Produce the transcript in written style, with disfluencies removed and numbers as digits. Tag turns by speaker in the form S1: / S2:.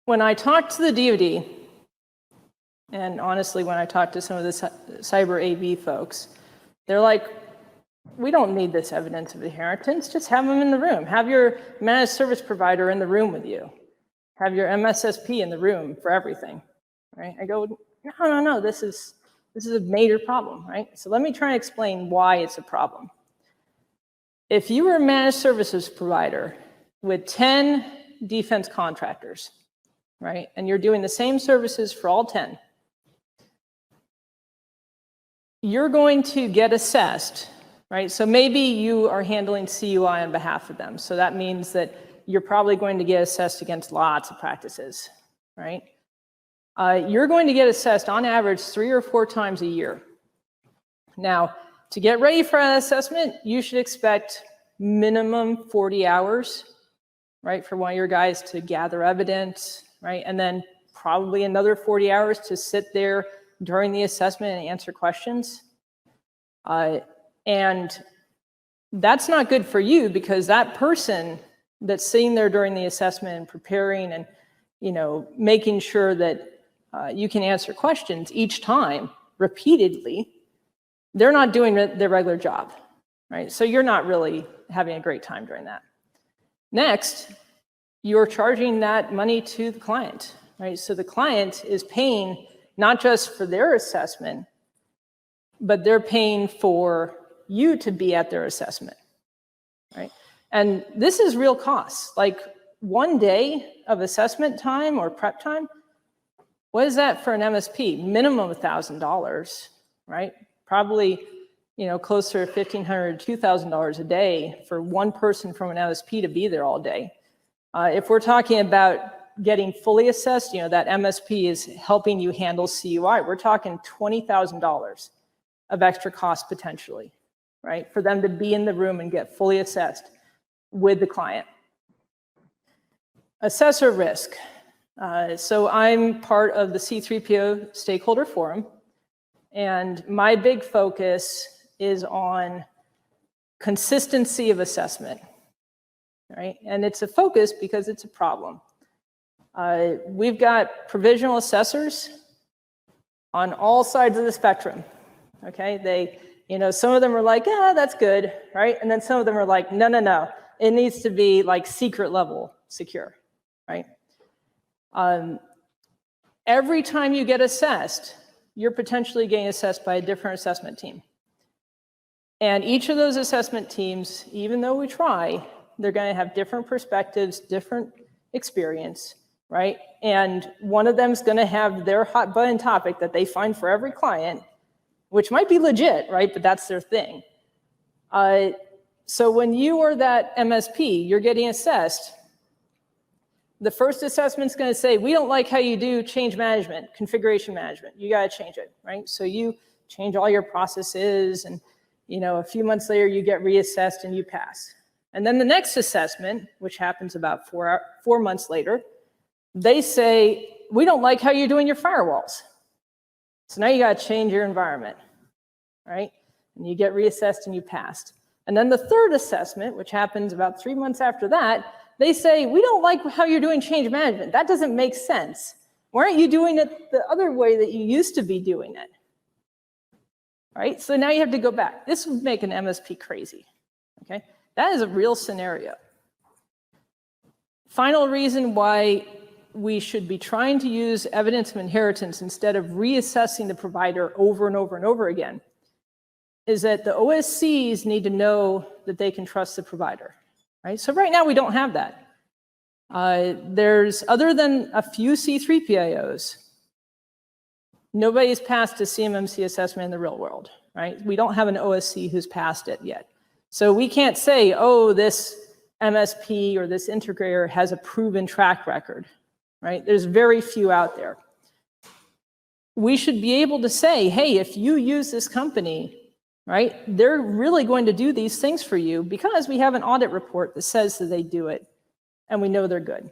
S1: When I talk to the DoD, and honestly, when I talk to some of the cyber AV folks, they're like, we don't need this evidence of inheritance, just have them in the room. Have your managed service provider in the room with you. Have your MSSP in the room for everything, right? I go, no, this is a major problem, right? So let me try and explain why it's a problem. If you were a managed services provider with 10 defense contractors, right, and you're doing the same services for all 10, you're going to get assessed, right? So maybe you are handling CUI on behalf of them. So that means that you're probably going to get assessed against lots of practices, right? You're going to get assessed on average 3 or 4 times a year. Now, to get ready for an assessment, you should expect minimum 40 hours, right, for one of your guys to gather evidence, right? And then probably another 40 hours to sit there during the assessment and answer questions. And that's not good for you, because that person that's sitting there during the assessment and preparing and, you know, making sure that you can answer questions each time repeatedly, they're not doing their regular job, right? So you're not really having a great time during that. Next, you're charging that money to the client, right? So the client is paying not just for their assessment, but they're paying for you to be at their assessment, right? And this is real costs. Like 1 day of assessment time or prep time, what is that for an MSP? Minimum $1,000, right? Probably, you know, closer to $1,500 to $2,000 a day for one person from an MSP to be there all day. If we're talking about getting fully assessed, you know, that MSP is helping you handle CUI, we're talking $20,000 of extra cost potentially, right? For them to be in the room and get fully assessed with the client. Assessor risk. So I'm part of the C3PAO Stakeholder Forum, and my big focus is on consistency of assessment, right? And it's a focus because it's a problem. We've got provisional assessors on all sides of the spectrum, okay? They, you know, some of them are like, that's good, right? And then some of them are like, no, it needs to be like secret level secure, right? Every time you get assessed, you're potentially getting assessed by a different assessment team. And each of those assessment teams, even though we try, they're going to have different perspectives, different experience, right? And one of them is going to have their hot button topic that they find for every client, which might be legit, right? But that's their thing. So when you are that MSP, you're getting assessed, the first assessment is going to say, we don't like how you do change management, configuration management. You got to change it, right? So you change all your processes, and, you know, a few months later, you get reassessed and you pass. And then the next assessment, which happens about 4 months later, they say, we don't like how you're doing your firewalls. So now you got to change your environment, right? And you get reassessed and you passed. And then the third assessment, which happens about 3 months after that, they say, we don't like how you're doing change management. That doesn't make sense. Why aren't you doing it the other way that you used to be doing it? Right? So now you have to go back. This would make an MSP crazy, okay? That is a real scenario. Final reason why we should be trying to use evidence of inheritance instead of reassessing the provider over and over and over again is that the OSCs need to know that they can trust the provider, right? So right now we don't have that. Other than a few C3PAOs, nobody's passed a CMMC assessment in the real world, right? We don't have an OSC who's passed it yet. So we can't say, oh, this MSP or this integrator has a proven track record, right? There's very few out there. We should be able to say, hey, if you use this company, right, they're really going to do these things for you because we have an audit report that says that they do it, and we know they're good.